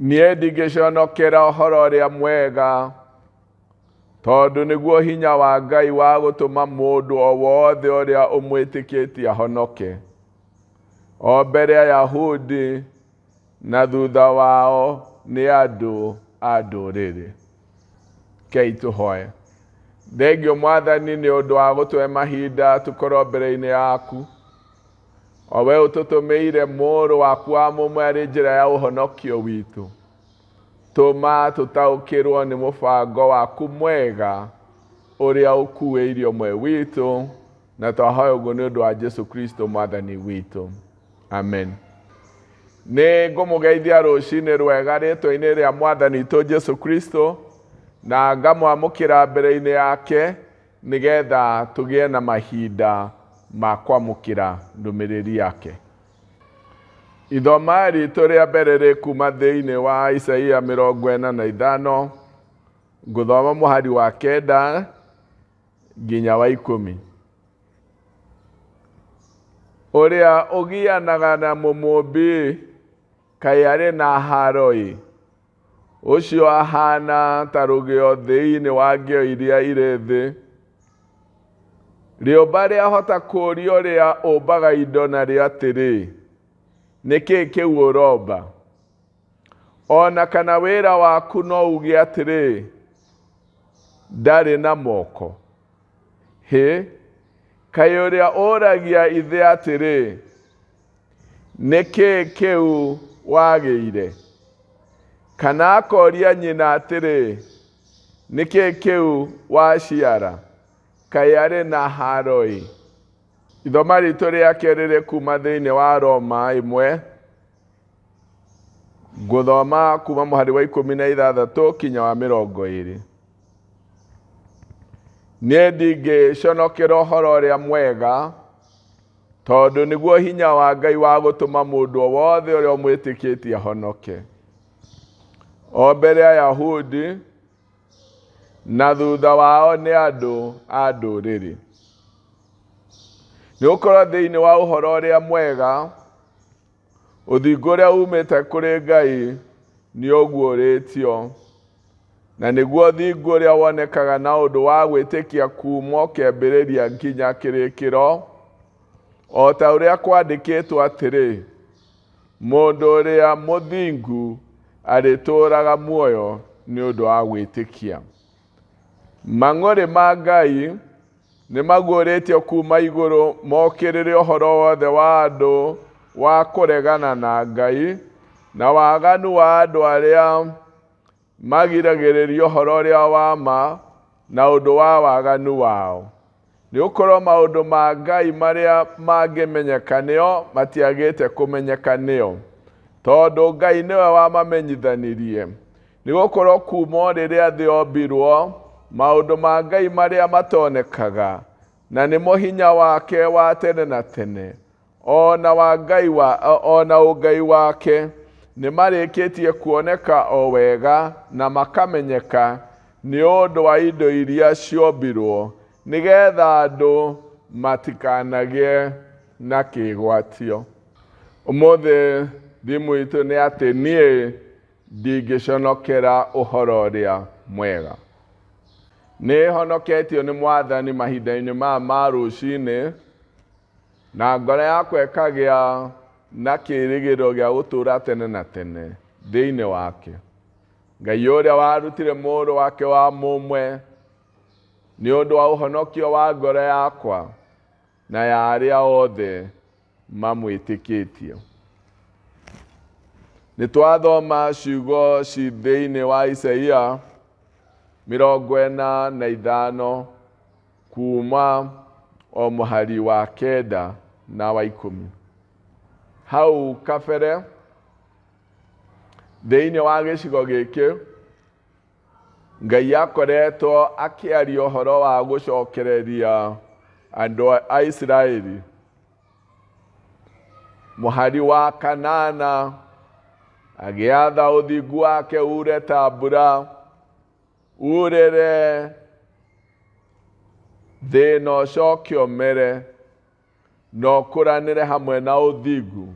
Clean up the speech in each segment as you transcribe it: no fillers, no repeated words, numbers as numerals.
niĩ ndingĩconokera ũhoro ũrĩa mwega, tondũ nĩguo hinya wa Ngai wa gũtũma mũndũ o wothe ũrĩa ũmwĩtĩkĩtie ahonoke, o mbere ya Ayahudi na thutha wao nĩ andũ a ndũrĩrĩ. Kei tũhoe. Thengio Mwathani nĩ ũndũ wa gũtũhe mahinda tũkorwo mbere-inĩ yaku, o we ũtũtũmĩire mũrũ waku wa mũmwe arĩ njĩra ya ũhonokio witũ. Tũma tũtaũkĩrwo nĩ mũbango waku mwega ũrĩa ũkuĩire ũmwe witũ, na twahoya ũguo nĩ ũndũ wa Jesu Kristo Mwathani witũ. Amen. Nĩ ngũmũgeithia rũciinĩ rwega rĩtwa-inĩ rĩa Mwathani witũ Jesu Kristo, na ngamwamũkĩra mbere-inĩ yake nĩgetha tũgĩe na mahinda ma kwamũkĩra ndũmĩrĩri yake. Ithoma ritũ rĩa mbere rĩkuma thĩinĩ wa Isaia 45, ngũthoma mũhari wa 9 nginya wa 10. Ũrĩa ũgianaga na mũmũmbi kaĩ arĩ na haro-ĩ, ũcio ahana ta rũgĩo thĩinĩ wa ngĩo iria irĩ thĩ. Rĩũmba rĩahota kũũria ũrĩa ũmbaga indo narĩo atĩrĩ, nĩkĩĩ kĩu ũromba? Ona kana wĩra waku no uge atĩrĩ, ndarĩ na moko? Hĩ, kaĩ ũrĩa ũragia ithe atĩrĩ, nĩkĩĩ kĩu wagĩire? Kana akoria nyina atĩrĩ, nĩkĩĩ kĩu waciara? Kaĩ arĩ na haro-ĩ. Ithoma ritũ rĩa kerĩ rĩkuma thĩinĩ wa Roma 1, ngũthoma kuma mũhari wa 16 kinya wa 20. Niĩ ndingĩconokera ũhoro ũrĩa mwega, tondũ nĩguo hinya wa Ngai wa gũtũma mũndũ o wothe ũrĩa ũmwĩtĩkĩtie ahonoke, o mbere ya Ayahudi na thutha wao nĩ andũ a ndũrĩrĩ. Nĩ gũkorwo thĩinĩ wa ũhoro ũrĩa mwega, ũthingu ũrĩa umĩte kũrĩ Ngai nĩ ũguũrĩtio, na nĩguo ũthingu ũrĩa wonekaga na ũndũ wa gwĩtĩkia kuuma kĩambĩrĩria nginya kĩrĩkĩro, o ta ũrĩa kwandĩkĩtwo atĩrĩ, mũndũ ũrĩa mũthingu arĩtũũraga muoyo nĩ ũndũ wa gwĩtĩkia. Mang'ũrĩ ma Ngai nĩ maguũrĩtio kuuma igũrũ mokĩrĩre ũhoro wothe wa andũ wa kũregana na Ngai, na waganu wa andũ arĩa magiragĩrĩria ũhoro ũrĩa wa ma na ũndũ wa waganu wao. Nĩ gũkorwo maũndũ ma Ngai marĩa mangĩmenyeka nĩo matiagĩte kũmenyeka nĩo, tondũ Ngai nĩwe wamamenyithanirie. Nĩ gũkorwo kuuma rĩrĩa thĩ yombirwo, maũndũ ma Ngai marĩa matonekaga, na nĩmo hinya wake wa tene na tene, ona ũngai wake, nĩ marĩkĩtie kuoneka o wega na makamenyeka nĩ ũndũ wa indo iria ciombirwo, nĩgetha andũ matikanagĩe na kĩgwatio. Ũmũthĩ thimũ itũ nĩ atĩ niĩ ndingĩconokera ũhoro ũrĩa mwega. Nĩ honoketio nĩ Mwathani mahinda-inĩ maya ma rũciinĩ, na ngoro yakwa ĩkagĩa na kĩĩrĩgĩrĩro gĩa gũtũũra tene na tene thĩinĩ wake. Ngai ũrĩa warutire mũrũ wake wa mũmwe nĩ ũndũ wa ũhonokio wa ngoro yakwa na ya arĩa othe mamwĩtĩkĩtie. Nĩ twathoma ciugo ci thĩinĩ wa Isaia 45 kuuma o mũhari wa 9 na wa 10. Hau kabere thĩinĩ wa gĩcigo gĩkĩ, Ngai akoretwo akĩaria ũhoro wa gũcokereria andũ a Isiraeli. Mũhari wa 8 agĩatha ũthingu wake ure ta mbura, urĩre thĩ na ũcoke ũmere, na ũkũranĩre hamwe na ũthingu.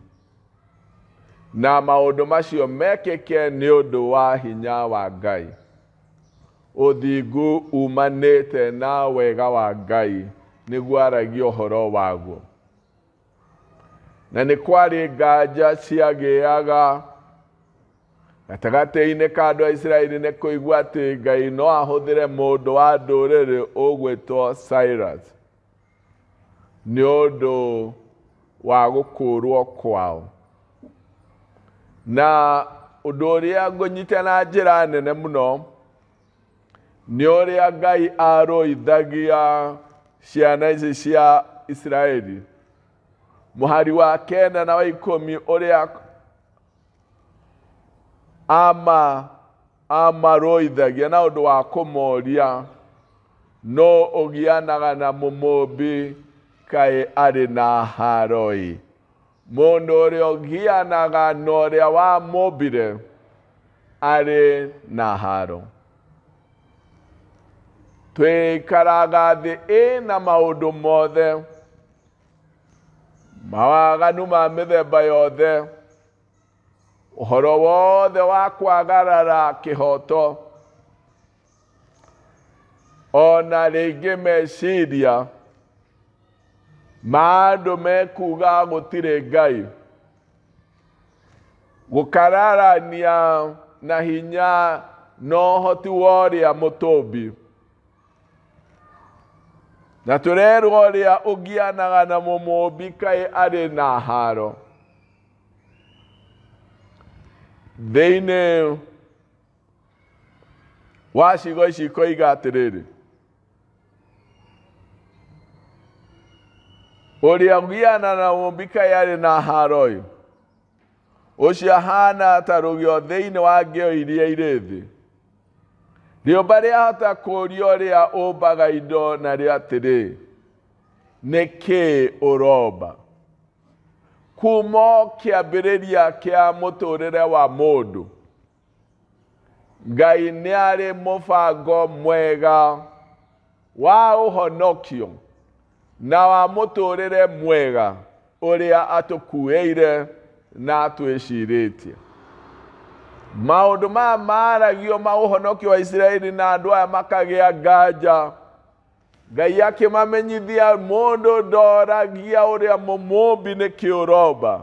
na maũndũ macio mekĩke nĩ ũndũ wa hinya wa Ngai. Ũthingu umanĩte na wega wa Ngai nĩguo aragia ũhoro waguo. Na nĩ kwarĩ nganja ciagĩaga gatagatĩ-inĩ ka andũ a Isiraeli nĩ kũigua atĩ Ngai no ahũthĩre mũndũ wa ndũrĩrĩ ũgwĩtwo Cyrus nĩ ũndũ wa gũkũũrwo kwao. Na ũndũ ũrĩa ngũnyita na njĩra nene mũno nĩ ũrĩa Ngai arũithagia ciana ici cia Isiraeli. Mũhari wa 9 na wa 10 ũrĩa amarũithagia na ũndũ wa kũmoria no ũgianaga na mũmũmbi kaĩ arĩ na haroi. Mũndũ ũrĩa ũgianaga na ũrĩa wamũmbire arĩ na haro. Twĩikaraga thĩ ĩna maũndũ mothe, mawaganu ma mĩthemba yothe, ũhoro wothe wa kwagarara kĩhoto, ona rĩngĩ meciria ma andũ mekuga gũtirĩ Ngai, gũkararania na hinya na ũhoti wa ũrĩa mũtũmbi. Na tũrerwo ũrĩa ũgianaga na mũmũmbi kaĩ arĩ na haro. Thĩinĩ wa ciugo ici koiga atĩrĩrĩ, ũrĩa ũgiana na mũmũmbi kaĩ arĩ na haroi, ũcio ahana ta rũgĩo thĩinĩ wa ngĩo iria irĩ thĩ. Rĩũmba rĩahota kũũria ũrĩa ũmbaga indo narĩo atĩrĩ, nĩkĩ ũromba? Kuma kĩambĩrĩria kĩa mũtũrĩre wa mũndũ, Ngai nĩ arĩ mũbango mwega wa ũhonokio na wa mũtũrĩre mwega ũrĩa atũkuĩire na atwĩcirĩtie. Maũndũ maya maragio ma ũhonokio wa Isiraeli na andũ aya makagĩa nganja. Ngai akĩmamenyithia mũndũ ndoragia ũrĩa mũmũmbi nĩkĩ ũromba.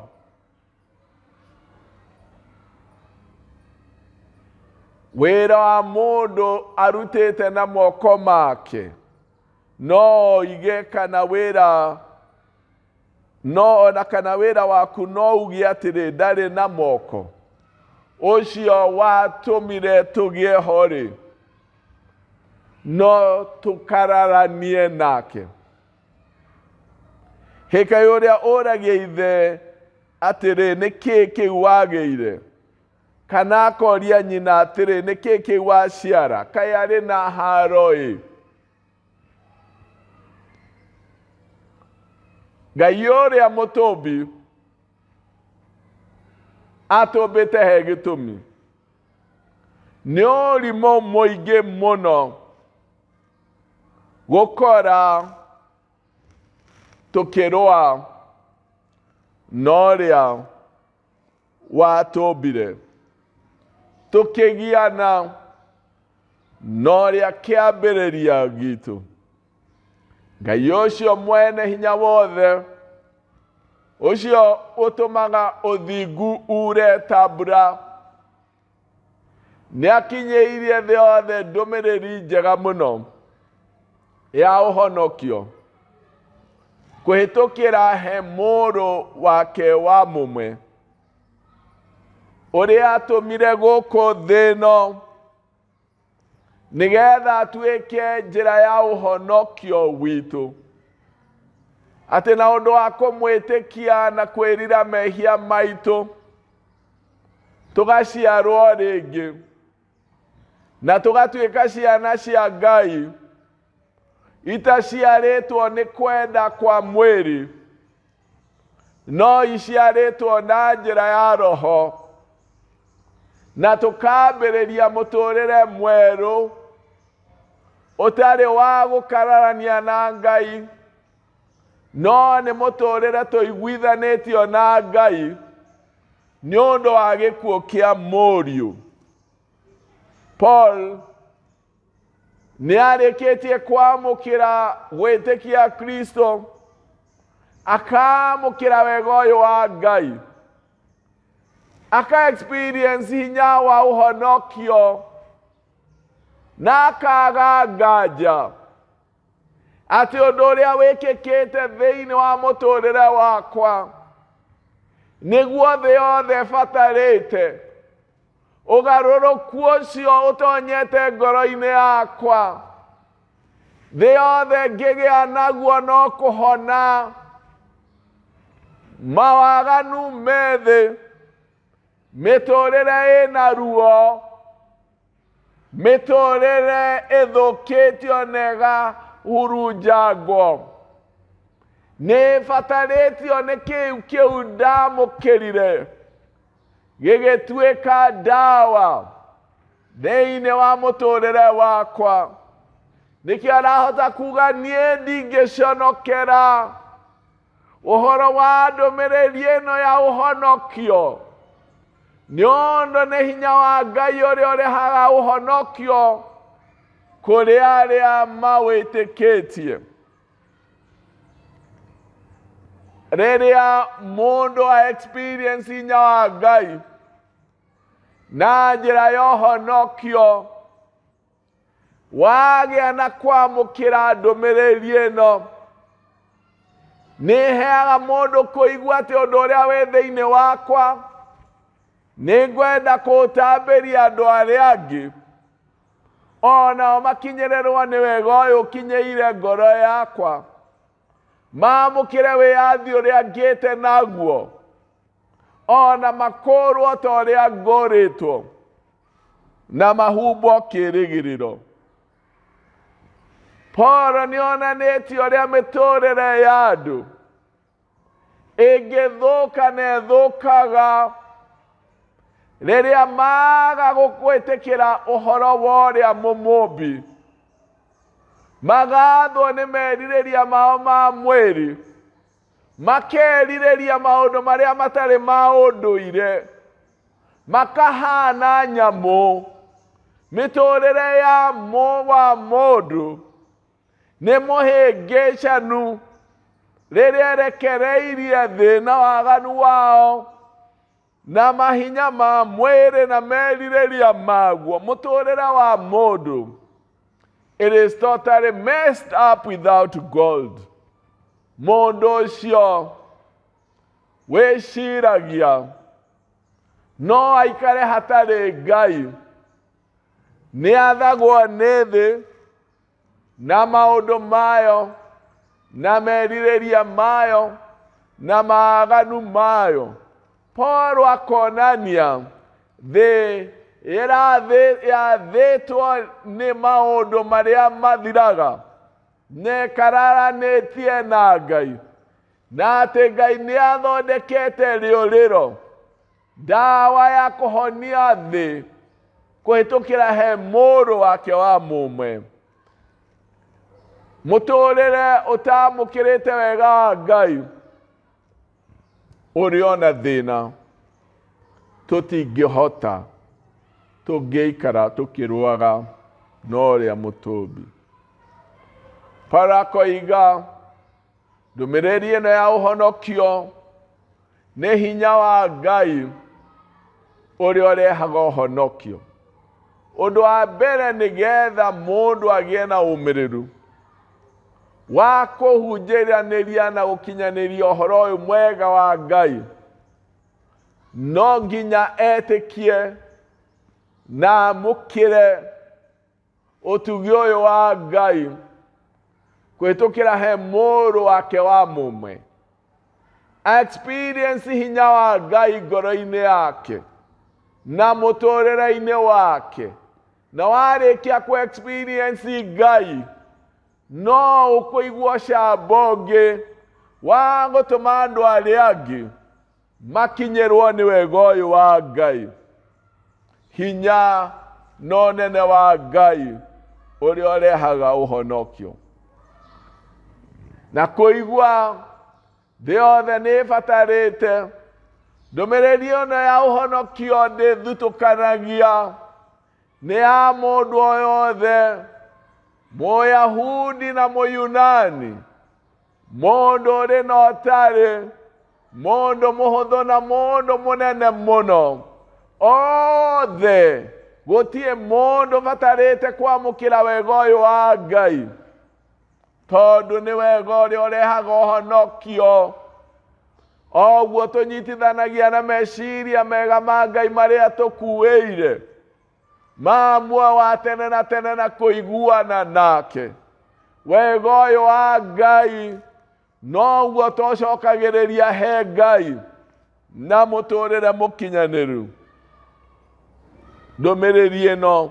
Wĩra wa mũndũ arutĩte na moko make no ige kana wĩra ona kana wĩra waku no uge atĩrĩ ndarĩ na moko. Ũcio watũmire tũgĩe ho-rĩ, no tũkararanie nake. Hĩkaĩ ũrĩa ũragia ithe atĩrĩ nĩkĩ kĩu wagĩire, kana akoria nyina atĩrĩ nĩkĩ kĩu waciara, kaĩ arĩ na haro-ĩ. Ngai ũrĩa mũtũmbi atũmbĩte he gĩtũmi. Nĩ ũrimũ mũingĩ mũno gũkora tũkĩrũa na ũrĩa watũmbire, tũkĩgiana na ũrĩa kĩambĩrĩria gitũ. Ngai ũcio mwene hinya wothe, ũcio ũtũmaga ũthingu ure ta mbura, nĩ akinyĩirie thĩ yothe ndũmĩrĩri njega mũno ya ũhonokio kũhĩtũkĩra he mũrũ wake wa mũmwe, ũrĩa atũmire gũkũ thĩ ĩno nĩgetha atuĩke njĩra ya ũhonokio witũ, atĩ na ũndũ wa kũmwĩtĩkia na kwĩrira mehia maitũ tũgaciarwo rĩngĩ na tũgatuĩka ciana cia Ngai itaciarĩtwo nĩ kwenda kwa mwĩrĩ, no iciarĩtwo na njĩra ya Roho, na tũkambĩrĩria mũtũrĩre mwerũ ũtarĩ wa gũkararania na Ngai, no nĩ mũtũrĩre tũiguithanĩtio na Ngai nĩ ũndũ wa gĩkuũ kĩa Mũriũ. Paul nĩ arĩkĩtie kwamũkĩra gwĩtĩkia Kristo, akamũkĩra wega ũyũ wa Ngai, aka experience hinya wa ũhonokio, na akaga nganja atĩ ũndũ ũrĩa wĩkĩkĩte thĩinĩ wa mũtũrĩre wakwa nĩguo thĩ yothe ĩbatarĩte, ũgarũrũku ũcio ũtonyete ngoro-inĩ yakwa, thĩ yothe ngĩgĩa naguo no kũhona, mawaganu methĩ, mĩtũrĩre ĩna ruo, mĩtũrĩre ĩthũkĩtio nega hurunjangwo, nĩ batarĩtio nĩ kĩu ndamũkĩrire gĩgĩtuĩka ndawa thĩinĩ wa mũtũrĩre wakwa. Nĩkĩo arahota kuga niĩ ndingĩconokera ũhoro wa ndũmĩrĩri ĩno ya ũhonokio, nĩ ũndũ nĩ hinya wa Ngai ũrĩa ũrehaga ũhonokio kũrĩ arĩa mawĩtĩkĩtie. Rĩrĩa mũndũ a experience hinya wa Ngai na njĩra ya ũhonokio, wagĩa na kwamũkĩra ndũmĩrĩri ĩno, nĩ heaga mũndũ kũigua atĩ ũndũ ũrĩa wĩ thĩinĩ wakwa nĩ ngwenda kũũtambĩria andũ arĩa angĩ, onao makinyĩrĩrwo nĩ wega ũyũ ũkinyĩire ngoro yakwa, mamũkĩre wĩyathi ũrĩa ngĩte naguo, ona makũrwo ta ũrĩa ngũrĩtwo, na mahumbwo kĩĩrĩgĩrĩro. Paul nĩ onanĩtie ũrĩa mĩtũrĩre ya andũ ĩngĩthũka na ĩthũkaga rĩrĩa maga gwĩtĩkĩra ũhoro wa ũrĩa mũmũmbi, magathwo nĩ merirĩria mao ma mwĩrĩ, makerirĩria maũndũ marĩa matarĩ ma ũndũire, makahana nyamũ. Mĩtũrĩre ya mũndũ nĩ mũhĩngĩcanu rĩrĩa ĩrekereirie thĩna waganu wao na mahinya ma mwĩrĩ na merirĩria maguo. Mũtũrĩre wa mũndũ, it is totally messed up without gold. Mũndũ ũcio wĩciragia no aikare hatarĩ Ngai, nĩ athagwo nĩ thĩ na maũndũ mayo na merirĩria mayo na maaganu mayo. Paul akonania thĩ yathĩtwo nĩ maũndũ marĩa mathiraga, nĩ kararanĩtie na Ngai, na atĩ Ngai nĩ athondekete rĩũrĩro, ndawa ya kũhonia thĩ kũhĩtũkĩra he mũrũ wake wa mũmwe. Mũtũrĩre ũtamũkĩrĩte wega wa Ngai ũrĩ ona thĩna, tũtingĩhota, tũngĩikara tũkĩrũaga na ũrĩa mũtũmbi. Paul akoiga ndũmĩrĩri ĩno ya ũhonokio nĩ hinya wa Ngai ũrĩa ũrehaga ũhonokio. Ũndũ wa mbere nĩgetha mũndũ agĩe na ũmĩrĩru wa kũhunjĩranĩria na gũkinyanĩria ũhoro ũyũ mwega wa Ngai, no nginya etĩkie na amũkĩre ũtugi ũyũ wa Ngai kũhĩtũkĩra he mũrũ wake wa mũmwe, experience hinya wa Ngai ngoro-inĩ yake na mũtũrĩre-inĩ wake. Na warĩkia kũ experience Ngai, no ũkũigua camba ũngĩ wa gũtũma andũ arĩa angĩ makinyĩrwo nĩ wega ũyũ wa Ngai, hinya na ũnene wa Ngai ũrĩa ũrehaga ũhonokio. Na kũigua thĩ yothe nĩ ĩbatarĩte Ndũmĩrĩri ĩno ya ũhonokio ndĩthutũkanagia nĩ ya mũndũ o yothe, Mũyahudi na Mũyunani, mũndũ ũrĩ na ũtarĩ, mũndũ mũhũthũ na mũndũ mũnene mũno. Othe gũtirĩ mũndũ batarĩte kwamũkĩra wega ũyũ wa Ngai, tondũ nĩ wega ũrĩa ũrehaga ũhonokio. Oguo tũnyitithanagia na meciria mega ma Ngai marĩa tũkuĩire, ma muoyo wa tene na tene na kũiguana nake. Wega ũyũ wa Ngai noguo tũcokagĩrĩria he Ngai na mũtũrĩre mũkinyanĩru. Ndũmĩrĩri ĩno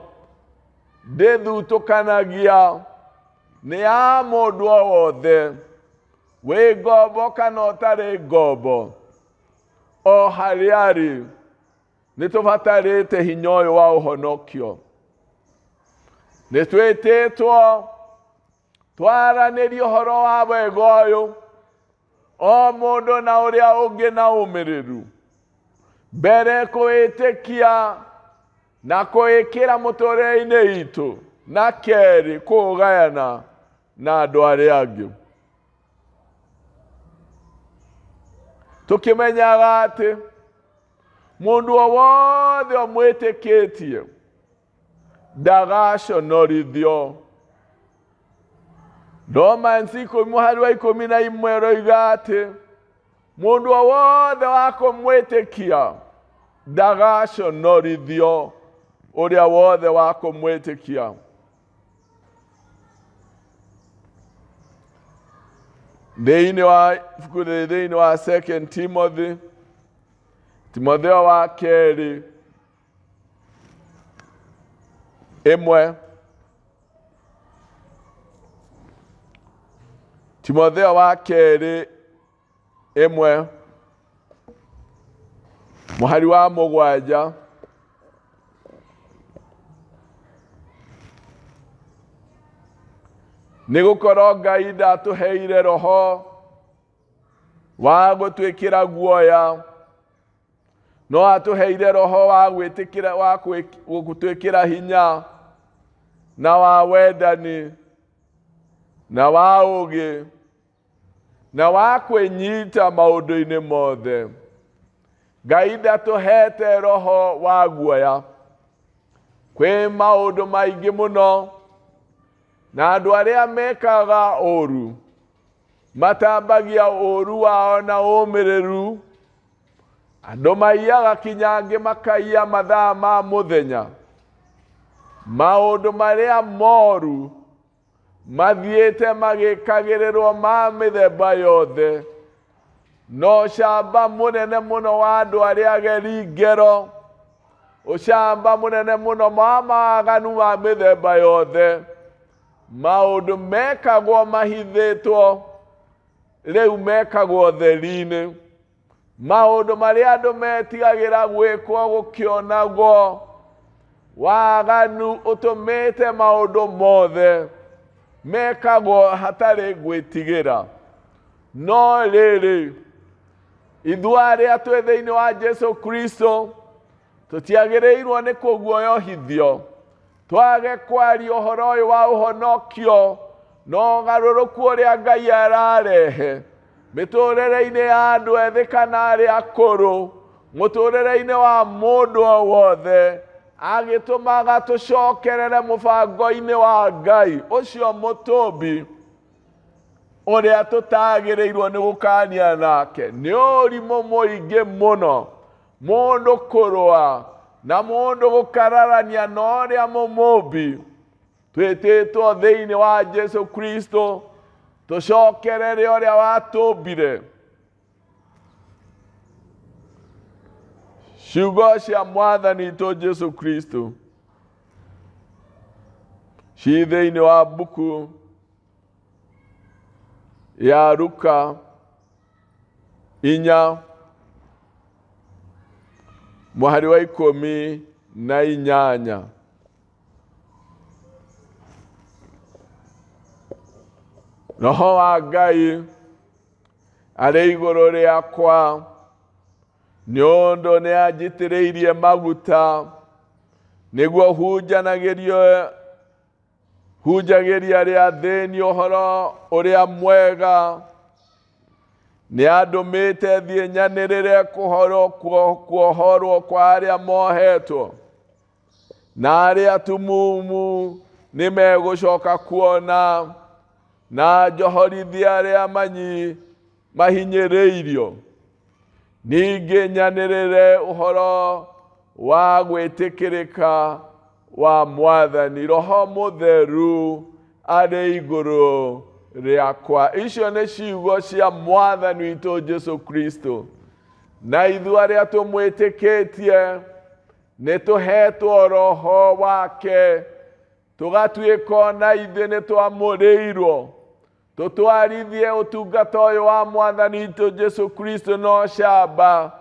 ndĩthutũkanagia nĩ ya mũndũ o wothe, wĩ ngombo kana ũtarĩ ngombo. O harĩa arĩ nĩ tũbatarĩte hinya ũyũ wa ũhonokio. Nĩ twĩtĩtwo twaranĩrie ũhoro wa wega ũyũ, o mũndũ na ũrĩa ũngĩ na ũmĩrĩru, mbere kwĩtĩkia na kwĩkĩra mũtũrĩre-inĩ itũ, na kerĩ kũgayana na andũ arĩa angĩ. Tũkĩmenyaga atĩ mũndũ o wothe ũmwĩtĩkĩtie ndagaconorithio. Romans 10:11 roiga atĩ mũndũ o wothe wa kũmwĩtĩkia ndagaconorithio, ũrĩa wothe wa kũmwĩtĩkia. Thĩinĩ wa 2 Timothy, Timotheo wa kerĩ 1, Timotheo wa kerĩ 1 mũhari wa 7. Nĩgũkorwo Ngai ndatũheire roho wa gũtwĩkĩra guoya, no atũheire roho wa gwĩtĩkĩra, wa gũtwĩkĩra hinya na wa wendani na wa ũũgĩ na wa kwĩnyita maũndũ-inĩ mothe. Ngai ndatũhete roho wa guoya. Kwĩ maũndũ maingĩ mũno na andũ arĩa mekaga ũũru matambagia ũũru wao na ũmĩrĩru. Andũ maiyaga kinya angĩ makaiya mathaa ma mũthenya. Maũndũ marĩa moru mathiĩte magĩkagĩrĩrwo ma mĩthemba yothe. No ũcamba mũnene mũno wa andũ arĩa ageri ngero, ũcamba mũnene mũno ma maaganu ma mĩthemba yothe. Maũndũ mekagwo mahithĩtwo, rĩu mekagwo theri-inĩ. Maũndũ marĩa andũ metigagĩra gwĩkwo gũkĩonagwo. Waganu ũtũmĩte maũndũ mothe mekagwo hatarĩ gwĩtigĩra. No rĩrĩ, ithuĩ arĩa twĩ thĩinĩ wa Jesũ Kristo tũtiagĩrĩirwo nĩ kũguoyohithio, twage kwaria ũhoro ũyũ wa ũhonokio na ũgarũrũku ũrĩa Ngai ararehe mĩtũrĩre-inĩ ya andũ ethĩ kana arĩa akũrũ, mũtũrĩre-inĩ wa mũndũ o wothe, agĩtũmaga tũcokerere mũbango-inĩ wa Ngai ũcio mũtũmbi ũrĩa tũtagĩrĩirwo nĩ gũkania nake. Nĩ ũrimũ mũingĩ mũno mũndũ kũrũa na mũndũ gũkararania na ũrĩa mũmũmbi. Twĩtĩtwo thĩinĩ wa Jesũ Kristo tũcokerere ũrĩa watũmbire. Ciugo cia Mwathani witũ Jesũ Kristo ci thĩinĩ wa buku ya Luka 4 mũhari wa 18. Roho wa Ngai arĩ igũrũ rĩakwa, nyondo ne agitireirie maguta niguo hunjagiria ria thini uhoro uria mwega ni andumite thie nyanirire kuohorwo kwa aria mohetwo na aria tumumu ni megucoka kuona na njohorithia aria mahinyĩrĩirio ningi nyanirire uhoro wa gwĩtĩkĩrĩka wa Mwathani Roho Mũtheru arĩ igũrũ rĩakwa. Icio nĩ ciugo cia Mwathani witũ Jesu Kristo, na ithuĩ arĩa tũmwĩtĩkĩtie nĩ tũhetwo Roho wake, tũgatuĩka ona ithuĩ nĩ twamũrĩirwo tũtwarithie ũtungata ũyũ wa Mwathani witũ Jesu Kristo no camba.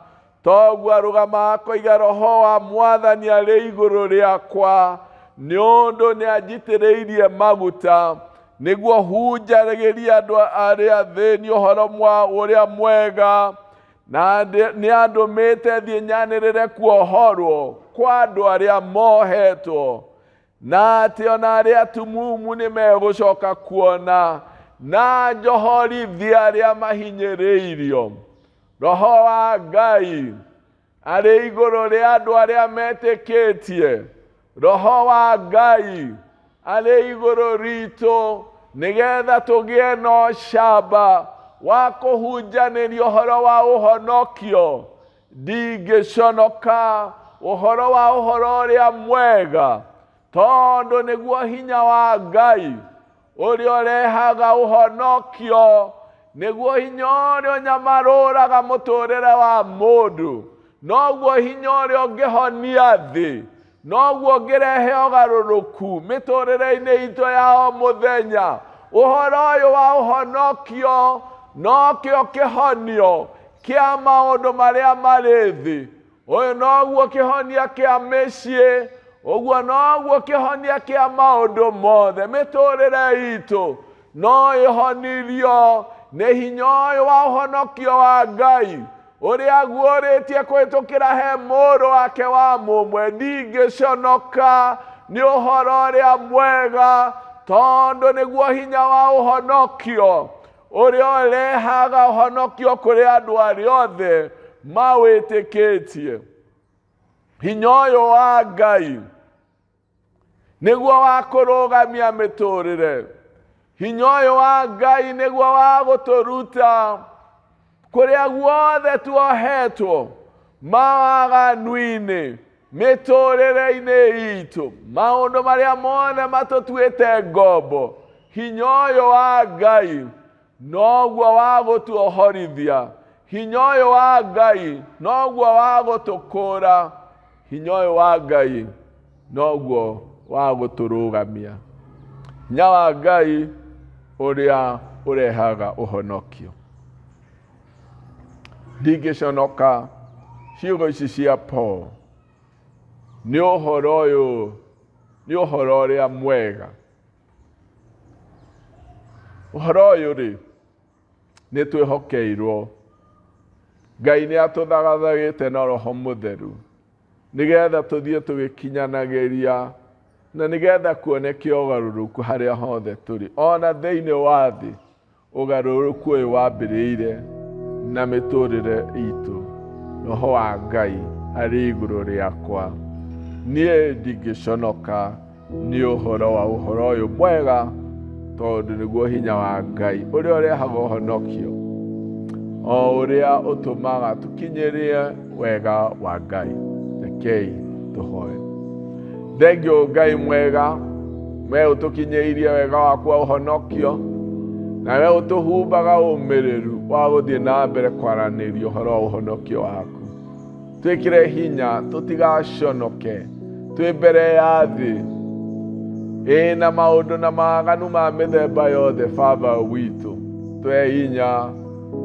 Toguo arũgama akoiga Roho wa Mwathani arĩ igũrũ rĩakwa nĩ ũndũ nĩ anjitĩrĩirie maguta nĩguo hunjagĩrie andũ arĩa athĩni ũhoro ũrĩa mwega, na nĩ andũmĩte thiĩ nyanĩrĩre kuohorwo kwa andũ arĩa mohetwo, na atĩ ona arĩa atumumu nĩ megũcoka kuona, na njohorithia arĩa mahinyĩrĩirio. Roho wa Ngai arĩ igũrũ rĩa andũ arĩa metĩkĩtie. Roho wa Ngai arĩ igũrũ ritũ nĩgetha tũgĩe na ũcamba wa kũhunjanĩria ũhoro wa ũhonokio. Ndingĩconoka ũhoro wa ũhoro ũrĩa mwega, tondũ nĩguo hinya wa Ngai ũrĩa ũrehaga ũhonokio, nĩguo hinya ũrĩa ũnyamarũraga mũtũrĩre wa mũndũ, noguo hinya ũrĩa ũngĩhonia thĩ, noguo ũngĩrehe ũgarũrũku mĩtũrĩre-inĩ itũ ya o mũthenya. Ũhoro ũyũ wa ũhonokio nokĩo kĩhonio kĩa maũndũ marĩa marĩ thĩ. Ũyũ noguo kĩhonia kĩa mĩciĩ, ũguo noguo kĩhonia kĩa maũndũ mothe. Mĩtũrĩre itũ no ĩhonirio nĩ hinya ũyũ wa ũhonokio wa Ngai ũrĩa aguũrĩtie kũhĩtũkĩra he mũrũ wake wa mũmwe. Ndingĩconoka nĩ ũhoro ũrĩa mwega, tondũ nĩguo hinya wa ũhonokio ũrĩa ũrehaga ũhonokio kũrĩ andũ arĩa othe mawĩtĩkĩtie. Hinya ũyũ wa Ngai nĩguo wa kũrũgamia mĩtũrĩre. Hinya ũyũ wa Ngai nĩguo wa gũtũruta kũrĩa guothe tuohetwo mawaganu-inĩ, mĩtũrĩre-inĩ itũ, maũndũ marĩa mothe matũtuĩte ngombo. Hinya ũyũ wa Ngai noguo wa gũtuohorithia. Hinya ũyũ wa Ngai noguo wa gũtũkũra. Hinya ũyũ wa Ngai noguo wa gũtũrũgamia. Hinya wa Ngai ũrĩa ũrehaga ũhonokio. Ndingĩconoka ciugo ici cia Paul nĩ ũhoro ũyũ, nĩ ũhoro ũrĩa mwega. Ũhoro ũyũ rĩ, nĩ twĩhokeirwo. Ngai nĩ atũthagathagĩte na Roho Mũtheru nĩgetha tũthiĩ tũgĩkinyanagĩria na nĩgetha kuoneke ũgarũrũku harĩa hothe tũrĩ. Ona thĩinĩ wa thĩ ũgarũrũku ũyũ wambĩrĩire na mĩtũrĩre itũ. Roho wa Ngai arĩ igũrũ rĩakwa. Niĩ ndingĩconoka nĩ ũhoro wa ũhoro ũyũ mwega, tondũ nĩguo hinya wa Ngai ũrĩa ũrehaga ũhonokio, o ũrĩa ũtũmaga tũkinyĩrie wega wa Ngai. Rekei tũhoe. Thengio Ngai mwega, we ũtũkinyĩirie wega waku wa ũhonokio, na we ũtũhumbaga ũmĩrĩru wa gũthiĩ na mbere kwaranĩria ũhoro wa ũhonokio waku. Twĩkĩre hinya tũtigaconoke twĩ mbere ya thĩ ĩna maũndũ na maganu ma mĩthemba yothe. Baba witũ, twe hinya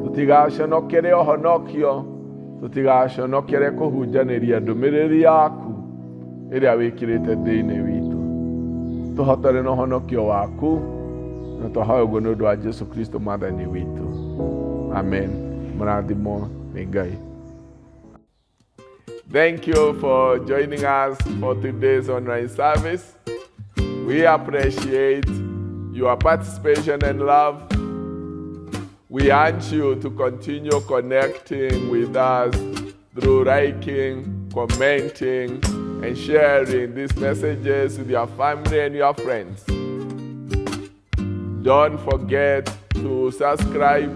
tũtigaconokere ũhonokio, tũtigaconokere kũhunjanĩria ndũmĩrĩri yaku ĩrĩa wĩkĩrĩte thĩinĩ witũ. Tũhotore na ũhonokio waku, na tũhoe ũguo nĩ ũndũ wa Jesu Kristo Mwathani witũ. Amen. Mũrathimwo nĩ Ngai. Thank you for joining us for today's online service. We appreciate your participation and love. We urge you to continue connecting with us through liking, commenting, and sharing these messages with your family and your friends. Don't forget to subscribe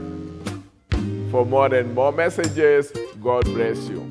for more and more messages. God bless you.